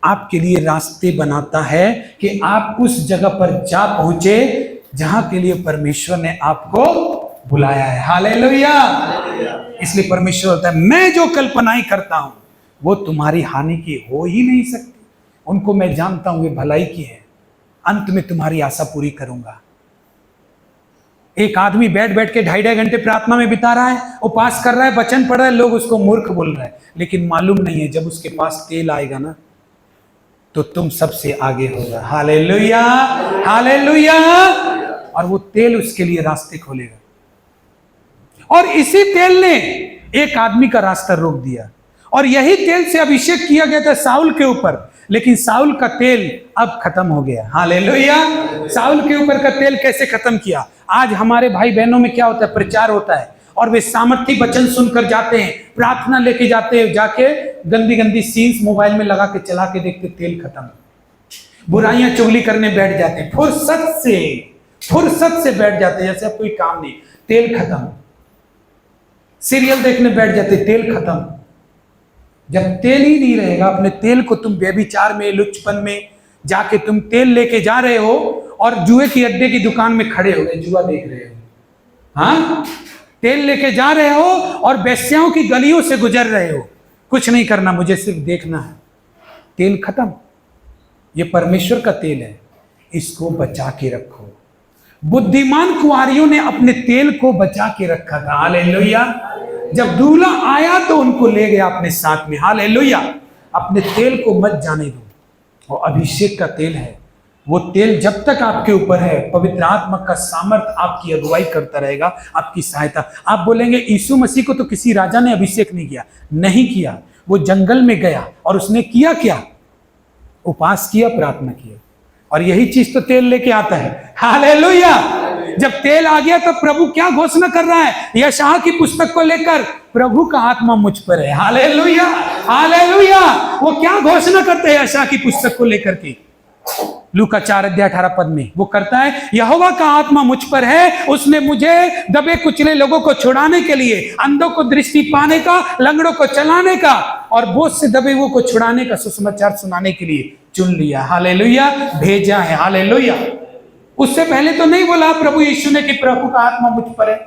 आपके लिए रास्ते बनाता है कि आप उस जगह पर जा पहुंचे जहां के लिए परमेश्वर ने आपको बुलाया है। हालेलुया। इसलिए परमेश्वर होता है, मैं जो कल्पनाएं करता हूं वो तुम्हारी हानि की हो ही नहीं सकती, उनको मैं जानता हूं वे भलाई की है, अंत में तुम्हारी आशा पूरी करूंगा। एक आदमी बैठ बैठ के 2.5 घंटे प्रार्थना में बिता रहा है, उपास कर रहा है, वचन पढ़ रहा है, लोग उसको मूर्ख बोल रहे हैं, लेकिन मालूम नहीं है जब उसके पास तेल आएगा ना तो तुम सबसे आगे होगा। Hallelujah, hallelujah. और वो तेल उसके लिए रास्ते खोलेगा। और इसी तेल ने एक आदमी का रास्ता रोक दिया, और यही तेल से अभिषेक किया गया था साउल के ऊपर, लेकिन साउल का तेल अब खत्म हो गया। हालेलुया। साउल के ऊपर का तेल कैसे खत्म किया? आज हमारे भाई बहनों में क्या होता है, प्रचार होता है और वे सामर्थ्य वचन सुनकर जाते हैं, प्रार्थना लेके जाते हैं, जाके गंदी गंदी सीन्स मोबाइल में लगा के चला के देखते, तेल खत्म। बुराइयां चुगली करने बैठ जाते हैं, फुर्सत से बैठ जाते हैं, जैसे अब कोई काम नहीं, तेल खत्म। सीरियल देखने बैठ जाते, तेल खत्म। जब तेल ही नहीं रहेगा, अपने तेल को तुम व्यभिचार में, लुच्चपन में जाके तुम तेल लेके जा रहे हो और जुए की अड्डे की दुकान में खड़े हो गए, जुआ देख रहे हो। हाँ, तेल लेके जा रहे हो और वेश्याओं की गलियों से गुजर रहे हो। कुछ नहीं करना, मुझे सिर्फ देखना है। तेल खत्म। ये परमेश्वर का तेल है, इसको बचा के रखो। बुद्धिमान कुंवारियों ने अपने तेल को बचा के रखा था। हालेलुया। जब दूल्हा आया तो उनको ले गया अपने साथ में। हालेलुया। अपने तेल को मत जाने दो। और अभिषेक का तेल है, वो तेल जब तक आपके ऊपर है, पवित्र आत्मा का सामर्थ आपकी अगुवाई करता रहेगा, आपकी सहायता। आप बोलेंगे यीशु मसीह को तो किसी राजा ने अभिषेक नहीं किया। नहीं किया, वो जंगल में गया और उसने किया क्या? उपास किया, प्रार्थना किया, और यही चीज तो तेल लेके आता है। हालेलुया। जब तेल आ गया तो प्रभु क्या घोषणा कर रहा है? यशायाह की पुस्तक को लेकर, प्रभु का आत्मा मुझ पर है। Hallelujah, hallelujah. वो क्या घोषणा करते हैं यशायाह की पुस्तक को लेकर के? लूका 4:18 में वो करता है, यहोवा का आत्मा मुझ पर है, उसने मुझे दबे कुचले लोगों को छुड़ाने के लिए, अंधों को दृष्टि पाने का, लंगड़ों को चलाने का और बोझ से दबे हुए को छुड़ाने का सुसमाचार सुनाने के लिए चुन लिया। हालेलुया, भेजा है। हालेलुया। उससे पहले तो नहीं बोला प्रभु यीशु ने कि प्रभु का आत्मा मुझ पर है।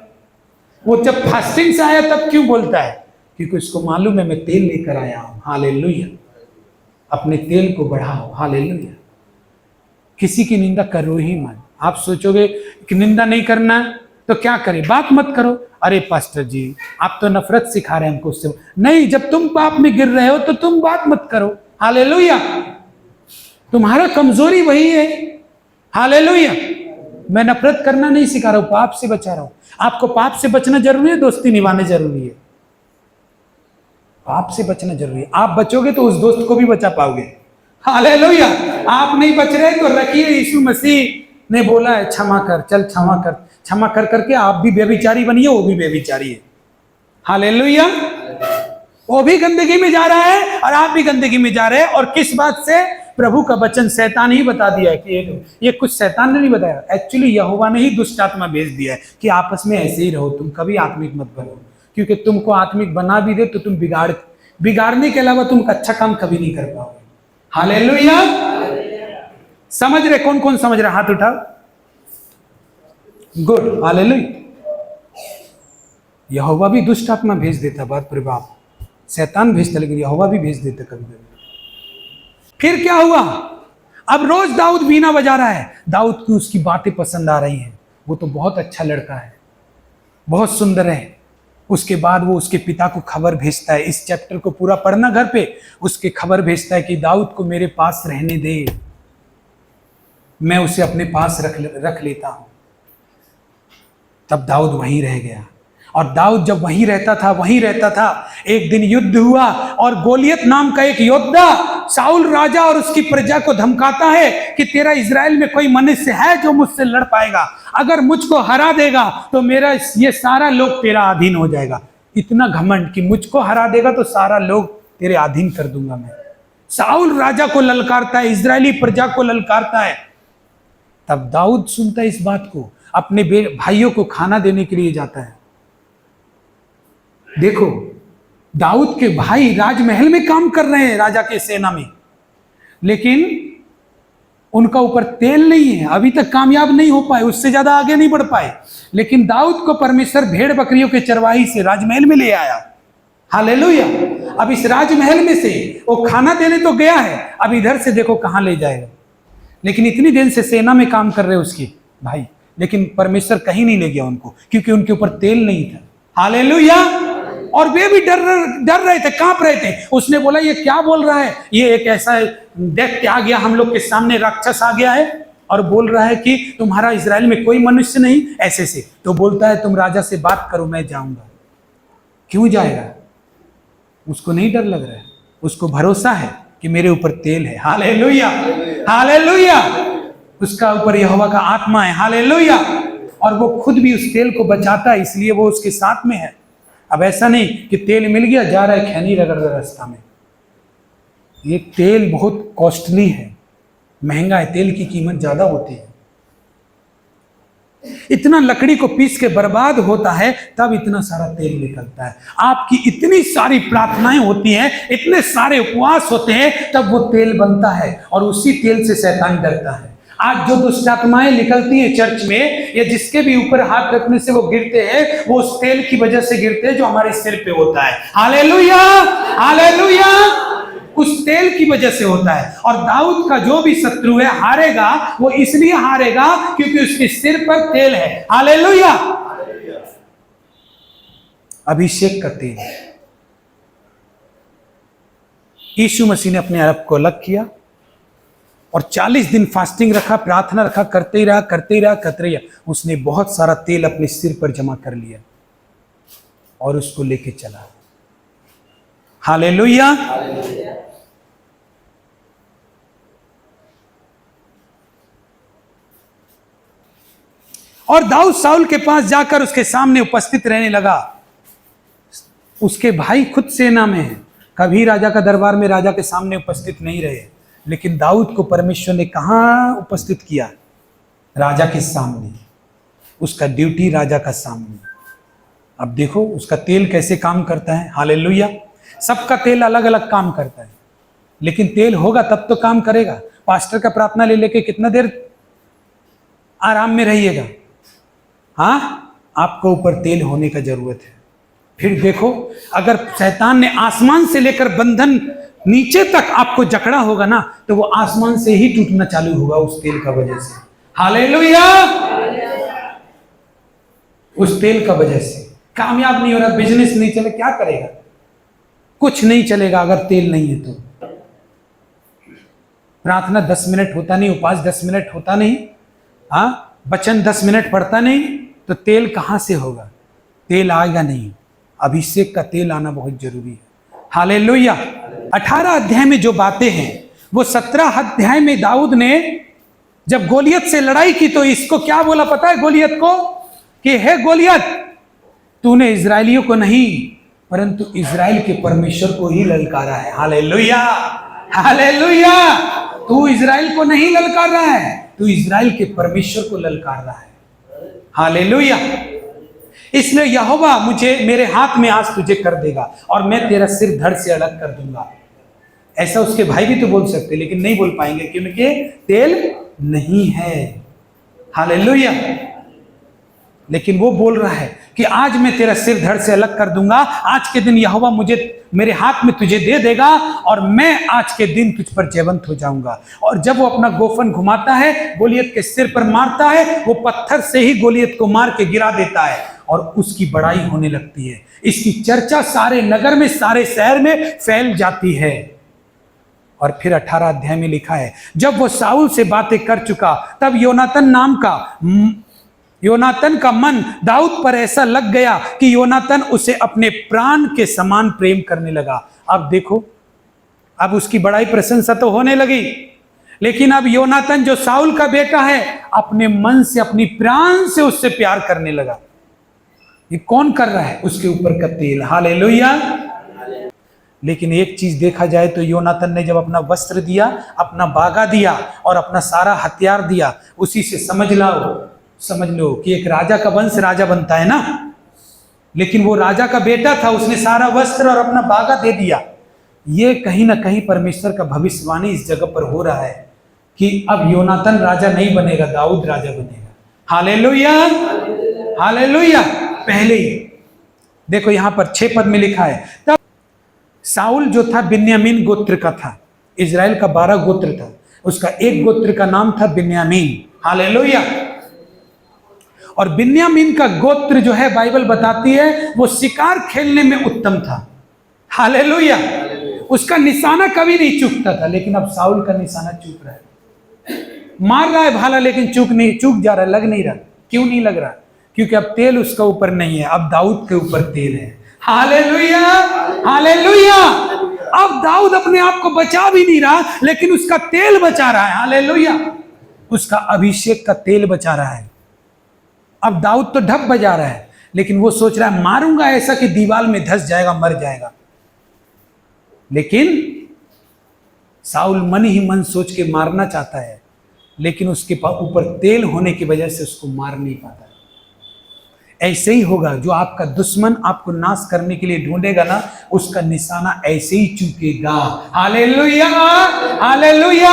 वो जब फास्टिंग से आया तब क्यों बोलता है? क्योंकि उसको मालूम है मैं तेल लेकर आया हूं। हालेलुया। अपने तेल को बढ़ाओ। हालेलुया। किसी की निंदा करो ही मत। आप सोचोगे कि निंदा नहीं करना तो क्या करें, बात मत करो। अरे पास्टर जी आप तो नफरत सिखा रहे हैं हमको उससे। नहीं, जब तुम पाप में गिर रहे हो तो तुम बात मत करो। हालेलुया। तुम्हारा कमजोरी वही है। हालेलुया। मैं नफरत करना नहीं सिखा रहा हूं, पाप से बचा रहा हूं। आपको पाप से बचना जरूरी है, दोस्ती निभाने जरूरी है। पाप से बचना जरूरी है। आप बचोगे तो उस दोस्त को भी बचा पाओगे। हालेलुया। आप नहीं बच रहे तो रखिए, यीशु मसीह ने बोला है क्षमा कर, चल क्षमा कर। क्षमा कर करके आप भी व्यभिचारी बनिए, वो भी व्यभिचारी है। हालेलुया। वो भी गंदगी में जा रहा है और आप भी गंदगी में जा रहे हैं। और किस बात से? प्रभु का वचन शैतान ही बता दिया है कि ये कुछ शैतान ने नहीं बताया, एक्चुअली यहोवा ने ही दुष्ट आत्मा भेज दिया है कि आपस में ऐसे ही रहो, तुम कभी आत्मिक मत बनो। क्योंकि तुमको आत्मिक बना भी दे तो तुम बिगाड़ने के अलावा तुम अच्छा काम कभी नहीं कर पाओगे। हालेलुया। समझ रहे? कौन कौन समझ रहे? हाथ उठाओ। गुड। हालेलुया। यहोवा भी दुष्ट आत्मा भेज देता, बात पर बाप। शैतान भेजता लेकिन यहोवा भी भेज देता कभी कभी। फिर क्या हुआ? अब रोज दाऊद बीना बजा रहा है। दाऊद की उसकी बातें पसंद आ रही हैं। वो तो बहुत अच्छा लड़का है, बहुत सुंदर है। उसके बाद वो उसके पिता को खबर भेजता है। इस चैप्टर को पूरा पढ़ना घर पे। उसके खबर भेजता है कि दाऊद को मेरे पास रहने दे, मैं उसे अपने पास रख लेता हूं। तब दाऊद वहीं रह गया। और दाऊद जब वहीं रहता था, एक दिन युद्ध हुआ और गोलियत नाम का एक योद्धा शाऊल राजा और उसकी प्रजा को धमकाता है कि तेरा इजराइल में कोई मनुष्य है जो मुझसे लड़ पाएगा, अगर मुझको हरा देगा तो मेरा ये सारा लोग तेरा अधीन हो जाएगा। इतना घमंड कि मुझको हरा देगा तो सारा लोग तेरे अधीन कर दूंगा मैं। शाऊल राजा को ललकारता है, इजरायली प्रजा को ललकारता है। तब दाऊद सुनता है इस बात को, अपने भाइयों को खाना देने के लिए जाता है। देखो, दाऊद के भाई राजमहल में काम कर रहे हैं, राजा के सेना में, लेकिन उनका ऊपर तेल नहीं है, अभी तक कामयाब नहीं हो पाए, उससे ज्यादा आगे नहीं बढ़ पाए। लेकिन दाऊद को परमेश्वर भेड़ बकरियों के चरवाही से राजमहल में ले आया। हालेलुया। अब इस राजमहल में से वो खाना देने तो गया है, अब इधर से देखो कहां ले जाएगा। लेकिन इतनी दिन से सेना में काम कर रहे उसके भाई, लेकिन परमेश्वर कहीं नहीं ले गया उनको, क्योंकि उनके ऊपर तेल नहीं था। हालेलुया। और वे भी डर रहे थे, कांप रहे थे। उसने बोला ये क्या बोल रहा है? ये एक ऐसा दैत्य आ गया हम लोग के सामने, राक्षस आ गया है और बोल रहा है कि तुम्हारा इजराइल में कोई मनुष्य नहीं, ऐसे से। तो बोलता है तुम राजा से बात करो, मैं जाऊंगा। क्यों जाएगा? उसको नहीं डर लग रहा है, उसको भरोसा है कि मेरे ऊपर तेल है। हालेलुया। हालेलुया। उसका ऊपर यहोवा का आत्मा है। हालेलुया। और वो खुद भी उस तेल को बचाता है, इसलिए वो उसके साथ में है। अब ऐसा नहीं कि तेल मिल गया, जा रहा है खैनी रगड़ रहा रास्ता में। ये तेल बहुत कॉस्टली है, महंगा है, तेल की कीमत ज्यादा होती है। इतना लकड़ी को पीस के बर्बाद होता है तब इतना सारा तेल निकलता है। आपकी इतनी सारी प्रार्थनाएं होती हैं, इतने सारे उपवास होते हैं, तब वो तेल बनता है और उसी तेल से शैतान डरता है। आज जो दुष्ट आत्माएं निकलती हैं चर्च में, या जिसके भी ऊपर हाथ रखने से वो गिरते हैं, वो उस तेल की वजह से गिरते हैं जो हमारे सिर पे होता है। हालेलुया। हालेलुया। उस तेल की वजह से होता है। और दाऊद का जो भी शत्रु है हारेगा, वो इसलिए हारेगा क्योंकि उसके सिर पर तेल है। हालेलुया। अभिषेक का तेल। यीशु मसीह ने अपने आप को अलग किया और 40 दिन फास्टिंग रखा, प्रार्थना रखा, करते ही रहा। उसने बहुत सारा तेल अपने सिर पर जमा कर लिया और उसको लेके चला। हालेलुया। और दाऊद शाऊल के पास जाकर उसके सामने उपस्थित रहने लगा। उसके भाई खुद सेना में हैं, कभी राजा का दरबार में राजा के सामने उपस्थित नहीं रहे, लेकिन दाऊद को परमेश्वर ने कहाँ उपस्थित किया? राजा के सामने। उसका ड्यूटी राजा का सामने। अब देखो उसका तेल कैसे काम करता है। हालेलुया। सबका तेल अलग अलग काम करता है, लेकिन तेल होगा तब तो काम करेगा। पास्टर का प्रार्थना ले लेके कितना देर आराम में रहिएगा? हाँ, आपको ऊपर तेल होने का जरूरत है। फिर देखो, अगर शैतान ने आसमान से लेकर बंधन नीचे तक आपको जकड़ा होगा ना, तो वो आसमान से ही टूटना चालू होगा उस तेल का वजह से। हालेलुया। उस तेल का वजह से कामयाब नहीं हो रहा, बिजनेस नहीं चले, क्या करेगा? कुछ नहीं चलेगा अगर तेल नहीं है तो। प्रार्थना 10 मिनट होता नहीं, उपवास 10 मिनट होता नहीं, हाँ, वचन 10 मिनट पढ़ता नहीं, तो तेल कहां से होगा? तेल आएगा नहीं। अभिषेक का तेल आना बहुत जरूरी है। हालेलुया। 18 अध्याय में जो बातें हैं वो 17 अध्याय में दाऊद ने जब गोलियत से लड़ाई की तो इसको क्या बोला पता है? गोलियत को कि हे गोलियत, तूने इजरायलियों को नहीं परंतु इजराइल के परमेश्वर को ही ललकारा है। Hallelujah, hallelujah. तू इजराइल को नहीं ललकार रहा है, तू इजराइल के परमेश्वर को ललकार रहा है। हालेलुया। इसलिए यहोवा मुझे, मेरे हाथ में आज तुझे कर देगा और मैं तेरा सिर धड़ से अलग कर दूंगा। ऐसा उसके भाई भी तो बोल सकते, लेकिन नहीं बोल पाएंगे क्योंकि तेल नहीं है। हालेलुया। लेकिन वो बोल रहा है कि आज मैं तेरा सिर धड़ से अलग कर दूंगा। आज के दिन यहोवा मुझे, मेरे हाथ में तुझे दे देगा और मैं आज के दिन तुझ पर जयवंत हो जाऊंगा। और जब वो अपना गोफन घुमाता है, गोलियत के सिर पर मारता है, वो पत्थर से ही गोलियत को मार के गिरा देता है और उसकी बड़ाई होने लगती है। इसकी चर्चा सारे नगर में, सारे शहर में फैल जाती है। और फिर 18 अध्याय में लिखा है, जब वो साउल से बातें कर चुका तब योनातन का मन दाऊद पर ऐसा लग गया कि योनातन उसे अपने प्राण के समान प्रेम करने लगा। अब देखो, अब उसकी बड़ाई प्रशंसा तो होने लगी, लेकिन अब योनातन जो साउल का बेटा है अपने मन से, अपनी प्राण से उससे प्यार करने लगा। ये कौन कर रहा है? उसके ऊपर का तेल। हालेलुया। लेकिन एक चीज देखा जाए तो योनातन ने जब अपना वस्त्र दिया, अपना बागा दिया और अपना सारा हथियार दिया, उसी से समझ लो कि एक राजा का वंश राजा बनता है ना। लेकिन वो राजा का बेटा था, उसने सारा वस्त्र और अपना बागा दे दिया। ये कहीं ना कहीं परमेश्वर का भविष्यवाणी इस जगह पर हो रहा है कि अब योनातन राजा नहीं बनेगा, दाऊद राजा बनेगा। Hallelujah, hallelujah. पहले ही देखो यहां पर 6 पद में लिखा है, तब साउल जो था बिन्यामीन गोत्र का था। इजराइल का 12 गोत्र था, उसका एक गोत्र का नाम था बिन्यामीन। हालेलुया। और बिन्यामीन का गोत्र जो है, बाइबल बताती है, वो शिकार खेलने में उत्तम था। हालेलुया। उसका निशाना कभी नहीं चूकता था, लेकिन अब साउल का निशाना चूक रहा है। मार रहा है भाला, लेकिन चूक जा रहा है, लग नहीं रहा। क्यों नहीं लग रहा? क्योंकि अब तेल उसका ऊपर नहीं है, अब दाऊद के ऊपर तेल है। Hallelujah, hallelujah. अब दाऊद अपने आप को बचा भी नहीं रहा, लेकिन उसका तेल बचा रहा है। हालेलुया। उसका अभिषेक का तेल बचा रहा है। अब दाऊद तो ढप बजा रहा है, लेकिन वो सोच रहा है मारूंगा ऐसा कि दीवार में धंस जाएगा, मर जाएगा। लेकिन साउल मन ही मन सोच के मारना चाहता है, लेकिन उसके ऊपर तेल होने की वजह से उसको मार नहीं पाता। ऐसे ही होगा, जो आपका दुश्मन आपको नाश करने के लिए ढूंढेगा ना, उसका निशाना ऐसे ही चूकेगा। Hallelujah, hallelujah.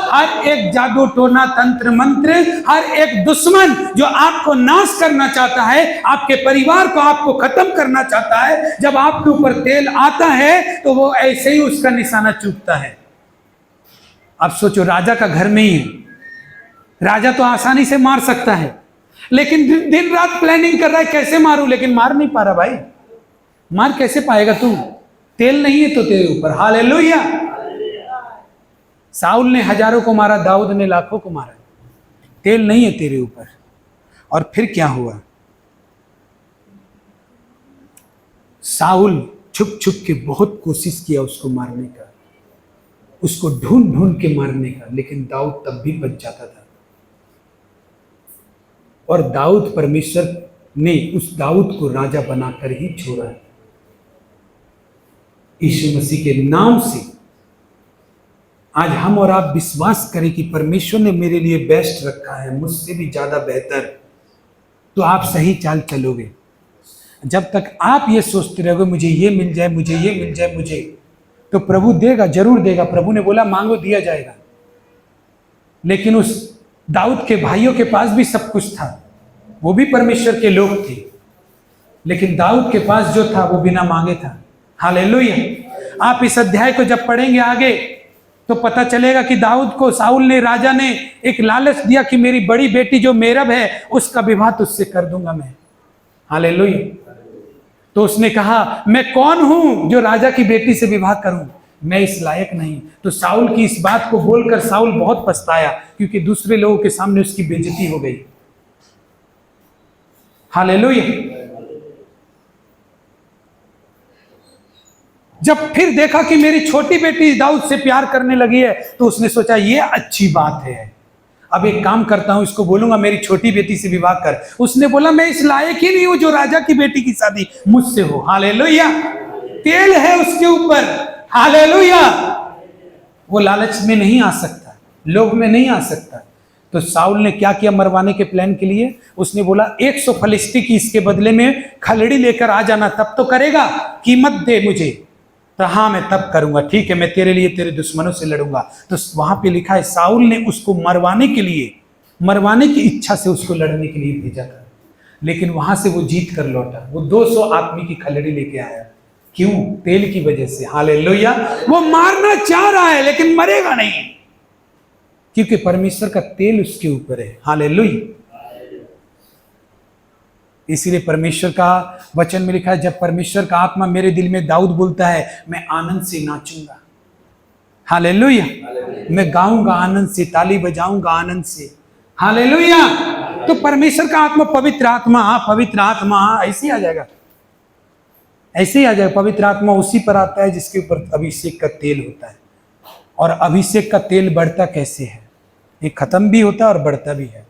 हर एक जादू टोना तंत्र मंत्र, हर एक दुश्मन जो आपको नाश करना चाहता है, आपके परिवार को आपको खत्म करना चाहता है, जब आपके ऊपर तेल आता है तो वो ऐसे ही उसका निशाना चूकता है। अब सोचो, राजा का घर में ही है, राजा तो आसानी से मार सकता है, लेकिन दिन रात प्लानिंग कर रहा है कैसे मारूं, लेकिन मार नहीं पा रहा। भाई मार कैसे पाएगा तू? तेल नहीं है तो तेरे ऊपर। हालेलुया। साउल ने हजारों को मारा, दाऊद ने लाखों को मारा, तेल नहीं है तेरे ऊपर। और फिर क्या हुआ? साउल छुप छुप के बहुत कोशिश किया उसको मारने का, उसको ढूंढ ढूंढ के मारने का, लेकिन दाऊद तब भी बच जाता था। और दाऊद, परमेश्वर ने उस दाऊद को राजा बनाकर ही छोड़ा। यीशु मसीह के नाम से आज हम और आप विश्वास करें कि परमेश्वर ने मेरे लिए बेस्ट रखा है, मुझसे भी ज्यादा बेहतर, तो आप सही चाल चलोगे। जब तक आप ये सोचते रहोगे मुझे ये मिल जाए, मुझे ये मिल जाए, मुझे, तो प्रभु देगा, जरूर देगा। प्रभु ने बोला मांगो दिया जाएगा। लेकिन उस दाऊद के भाइयों के पास भी सब कुछ था, वो भी परमेश्वर के लोग थे, लेकिन दाऊद के पास जो था वो बिना मांगे था। हालेलुया। आप इस अध्याय को जब पढ़ेंगे आगे तो पता चलेगा कि दाऊद को साउल ने, राजा ने एक लालच दिया कि मेरी बड़ी बेटी जो मेरब है उसका विवाह तुझसे कर दूंगा मैं। हालेलुया। तो उसने कहा मैं कौन हूं जो राजा की बेटी से विवाह करूं, मैं इस लायक नहीं। तो साउल की इस बात को बोलकर साउल बहुत पछताया, क्योंकि दूसरे लोगों के सामने उसकी बेइज्जती हो गई। हालेलुया। जब फिर देखा कि मेरी छोटी बेटी दाऊद से प्यार करने लगी है, तो उसने सोचा ये अच्छी बात है, अब एक काम करता हूं, इसको बोलूंगा मेरी छोटी बेटी से विवाह कर। उसने बोला मैं इस लायक ही नहीं हूं जो राजा की बेटी की शादी मुझसे हो। हालेलुया। तेल है उसके ऊपर। हालेलुया। वो लालच में नहीं आ सकता, लोभ में नहीं आ सकता। तो साउल ने क्या किया मरवाने के प्लान के लिए? उसने बोला 100 फलिस्ती की इसके बदले में खलड़ी लेकर आ जाना, तब तो करेगा, कीमत दे मुझे। तो हाँ मैं तब करूंगा, ठीक है, मैं तेरे लिए तेरे दुश्मनों से लड़ूंगा। तो वहां पे लिखा है साउल ने उसको मरवाने के लिए, मरवाने की इच्छा से उसको लड़ने के लिए भेजा था, लेकिन वहां से वो जीत कर लौटा। वो 200 आदमी की खलड़ी लेके आया। क्यों? तेल की वजह से। हालेलुया। वो मारना चाह रहा है लेकिन मरेगा नहीं, क्योंकि परमेश्वर का तेल उसके ऊपर है। हालेलुया। इसीलिए परमेश्वर का वचन में लिखा है जब परमेश्वर का आत्मा मेरे दिल में, दाऊद बोलता है मैं आनंद से नाचूंगा। हालेलुया। मैं गाऊंगा आनंद से, ताली बजाऊंगा आनंद से। हालेलुया। तो परमेश्वर का आत्मा, पवित्र आत्मा, पवित्र आत्मा ऐसे ही आ जाएगा, ऐसे ही आ जाएगा। पवित्र आत्मा उसी पर आता है जिसके ऊपर अभिषेक का तेल होता है। और अभिषेक का तेल बढ़ता कैसे है? ये खत्म भी होता है और बढ़ता भी है।